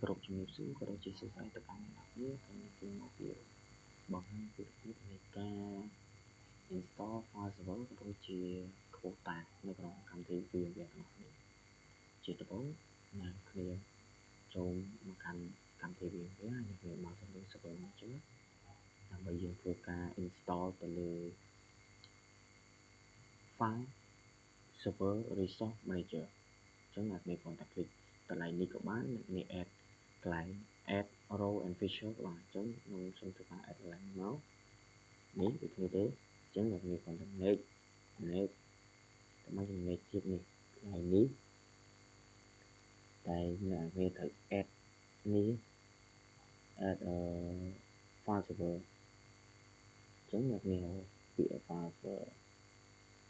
គ្រប់ជំរាបសួរក៏ដូចជាសួស្តីទៅកាន់អ្នកនរគ្នាខ្ញុំគឺមកពីបង្ហាញពីរបៀបនៃការ install file server ក៏ដូចជា quota នៅក្នុងកម្មវិធី VMware ទាំងអស់គ្នាជាដំបូងអ្នកគ្នាចូលមកកាន់កម្មវិធី VMware ហើយអ្នកគ្នាមកទៅលើ server manager ដើម្បីយើងធ្វើការ install ទៅលើ file server resource manager អញ្ចឹងអ្នកគ្នាគ្រាន់តែ click កន្លែងនេះក៏បានអ្នកគ្នា add កន្លែង add row and feature ក៏បានអញ្ចឹងខ្ញុំសូមធ្វើការ add កន្លែងមកនេះដូចគ្នាទេអញ្ចឹងអ្នកគ្នាគ្រាន់តែ next តែមក next ទៀតនេះកន្លែងនេះតែអ្នកគ្នាត្រូវ add នេះ add file server អញ្ចឹងអ្នកគ្នាពាក្យ file server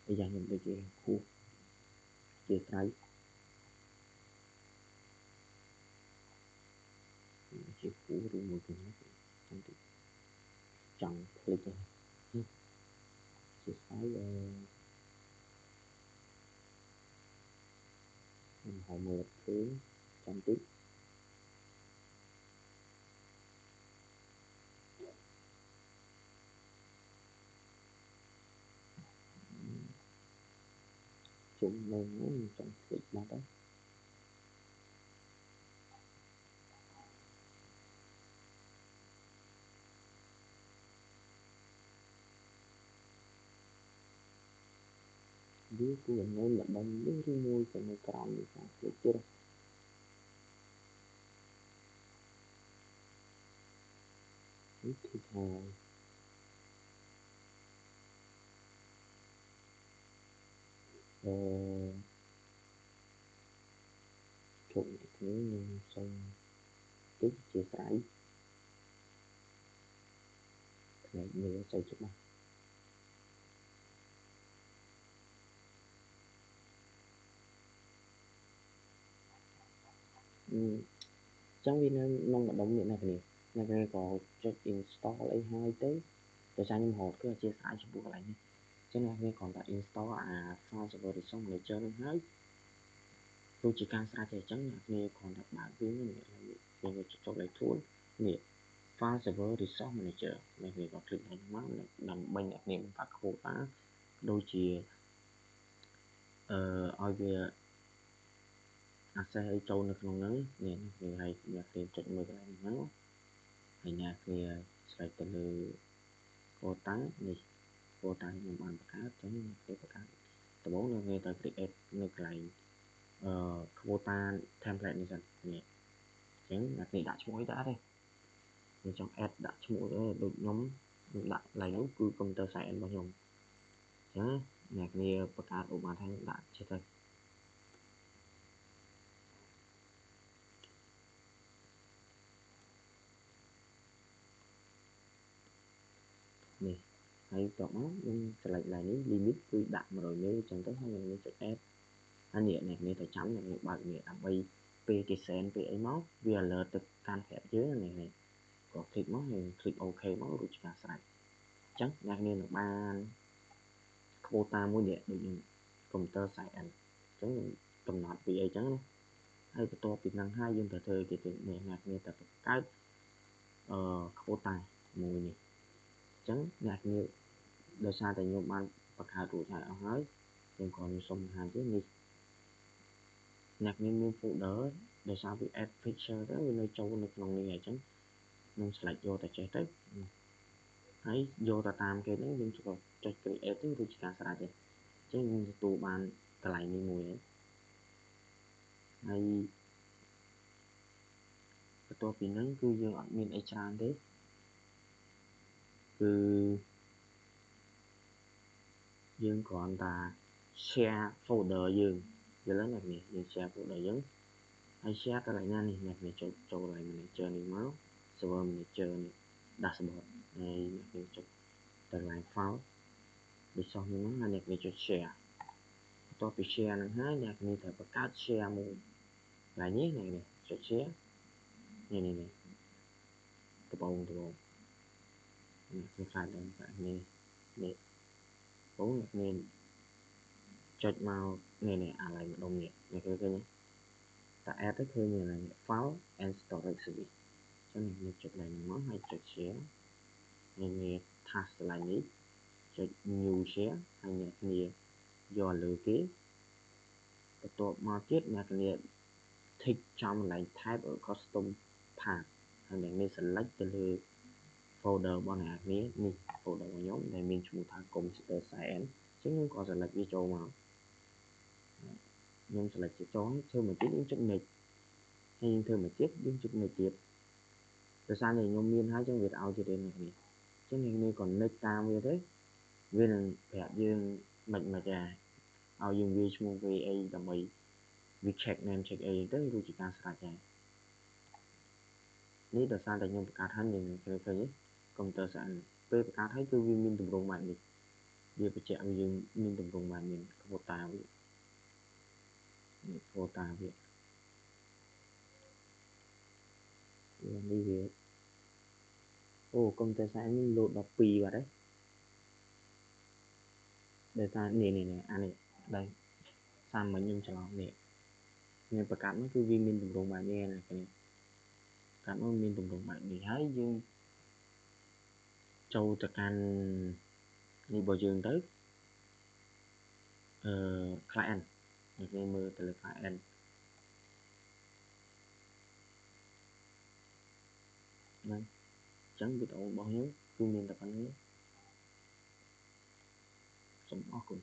ដូចយ៉ាងខ្ញុំដូចជាគូជាស្រ័យជាគូឬមួយគឺខ្ញុំទៅចង់ click ជាស្រ័យខ្ញុំហៅមើលឃើញចាំតិចជុំនៅហ្នឹងចង់ click បាត់ហើយវាគឺនៅម្ដុំនេះឬមួយក៏នៅក្រោមនេះចង់ click ទៀតនេះគឺថាជុំនេះខ្ញុំសូមតិចជាស្រ័យផ្នែកមើលទៅច្បាស់ចឹងវានៅក្នុងម្ដុំនេះអ្នកគ្នាក៏ចុច install អីហើយទៅដោយសារខ្ញុំរត់គឺអធិស្ឋានចំពោះកន្លែងនេះចឹងអ្នកគ្នាគ្រាន់តែ install អា file server resource manager នឹងហើយដូចជាការស្រេចទេអញ្ចឹងអ្នកគ្នាគ្រាន់តែបើកវានេះយើងចុចលេខខ្លួននេះ file server resource manager អ្នកគ្នាក៏ click ហ្នឹងមកដើម្បីអ្នកគ្នាបង្កើត quota ដូចជាឲ្យវា access ឲ្យចូលនៅក្នុងហ្នឹងនេះហើយអ្នកគ្នាចុចមើលកន្លែងនេះមកហើយអ្នកគ្នាឆ្លៃទៅលើ quota នេះ quota ខ្ញុំបានបង្កើតអញ្ចឹងអ្នកគ្នាបង្កើតដំបូងអ្នកគ្នាត្រូវ create នៅកន្លែងquota template នេះសិននេះអញ្ចឹងអ្នកគ្នាដាក់ឈ្មោះអីដែរទេខ្ញុំចង់ add ដាក់ឈ្មោះដូចខ្ញុំដាក់កន្លែងនោះគឺ computer science របស់ខ្ញុំអញ្ចឹងអ្នកគ្នាបង្កើតឧបមាថាខ្ញុំដាក់ចេះទៅនេះហើយតោះមកខ្ញុំ select ឡើងនេះ limit គឺដាក់100 មេអញ្ចឹងទៅហើយខ្ញុំចុច add ហើយអ្នកគ្នាត្រូវចាំអ្នកគ្នាបើកនេះដើម្បីពេលគេ send ពេលអីមកវា alert ទៅកាន់ប្រាប់យើងនេះក៏ click មកហើយ click OK មករួចជាការស្រេចអញ្ចឹងអ្នកគ្នានឹងបាន quota មួយនេះដូចខ្ញុំ computer science អញ្ចឹងកំណត់ពីអីចឹងណាហើយបន្ទាប់ពីហ្នឹងហើយយើងត្រូវធ្វើគេទៀតនេះអ្នកគ្នាត្រូវបង្កើតquota មួយនេះអញ្ចឹងអ្នកគ្នាដោយសារតែខ្ញុំបានបង្កើតរួចហើយអស់ហើយខ្ញុំក៏សូមបង្ហាញទៀតនេះអ្នកគ្នាមាន folder ដោយសារវា add picture ទៅវានៅចូលនៅក្នុងនេះហើយអញ្ចឹងខ្ញុំ select យកតែចេះទៅហើយយកទៅតាមគេហ្នឹងយើងចុច create ទៅរួចជាការស្រេចទេអញ្ចឹងយើងទទួលបានកន្លែងនេះមួយហើយបន្ទាប់ពីហ្នឹងគឺយើងអត់មានអីច្រើនទេគឺយើងគ្រាន់តែ share folder យើងយល់ទេអ្នកគ្នាយើង share folder យើងហើយ share កន្លែងណានេះអ្នកគ្នាចូលកន្លែង manager នេះមក server manager នេះ dashboard ហើយអ្នកគ្នាចុចទៅកន្លែង file resource នេះមកហើយអ្នកគ្នាចុច share បន្ទាប់ពី share ហ្នឹងហើយអ្នកគ្នាត្រូវបង្កើត share មួយកន្លែងនេះអ្នកគ្នាចុច share នេះដំបូងអ្នកគ្នាខ្លាចដល់អ្នកគ្នានេះបងអ្នកគ្នាចុចមកនេះអាឡៃម្ដុំនេះអ្នកគ្នាឃើញទេ ta add ទៅឃើញlà file and storage service ចឹងនេះចុចឡើងមកហើយចុច share ហើយងារ task កន្លែងនេះចុច new share ហើយអ្នកគ្នាយកលើគេបន្ទាប់មកទៀតអ្នកគ្នា tick ចំកន្លែង type ឬ custom path ហើយអ្នកនេះ select ទៅលើ folder របស់អ្នកគ្នានេះ folder របស់ខ្ញុំដែលមានឈ្មោះថា computer science អញ្ចឹងខ្ញុំក៏ select វាចូលមកខ្ញុំ select វាចូលធ្វើមកទៀតយើងចុច next ហើយយើងធ្វើមកទៀតយើងចុច next ទៀតដោយសារនេះខ្ញុំមានហើយអញ្ចឹងវាឲ្យទៀតទេអ្នកគ្នាអញ្ចឹងអ្នកគ្នាក៏ next តាមវាទេវានឹងប្រាប់យើងមិនដែរឲ្យយើងវាឈ្មោះវាអីដើម្បីវា check name check អីទៅរួចជាការស្រេចដែរនេះដោយសារតែខ្ញុំបង្កើតហើយយើងឃើញទេ computer science ពេលបង្កើតហើយគឺវាមានទម្រង់បែបនេះវាបញ្ជាក់ឲ្យយើងមានទម្រង់បែបនេះ quota វានេះ quota វានេះវាអូ computer science នេះ load 12បាត់ហើយដោយសារនេះអានេះđâyសាមិញខ្ញុំច្រឡំនេះខ្ញុំបង្កើតនោះគឺវាមានទម្រង់បែបនេះណាគ្នាកាត់មកមានទម្រង់បែបនេះហើយយើងចូលទៅកាន់នេះរបស់យើងទៅclient នេះគេមើលទៅលើ client ហ្នឹងអញ្ចឹងវីដេអូរបស់ខ្ញុំគឺមានតែប៉ុណ្្នេះសូមអរគុណ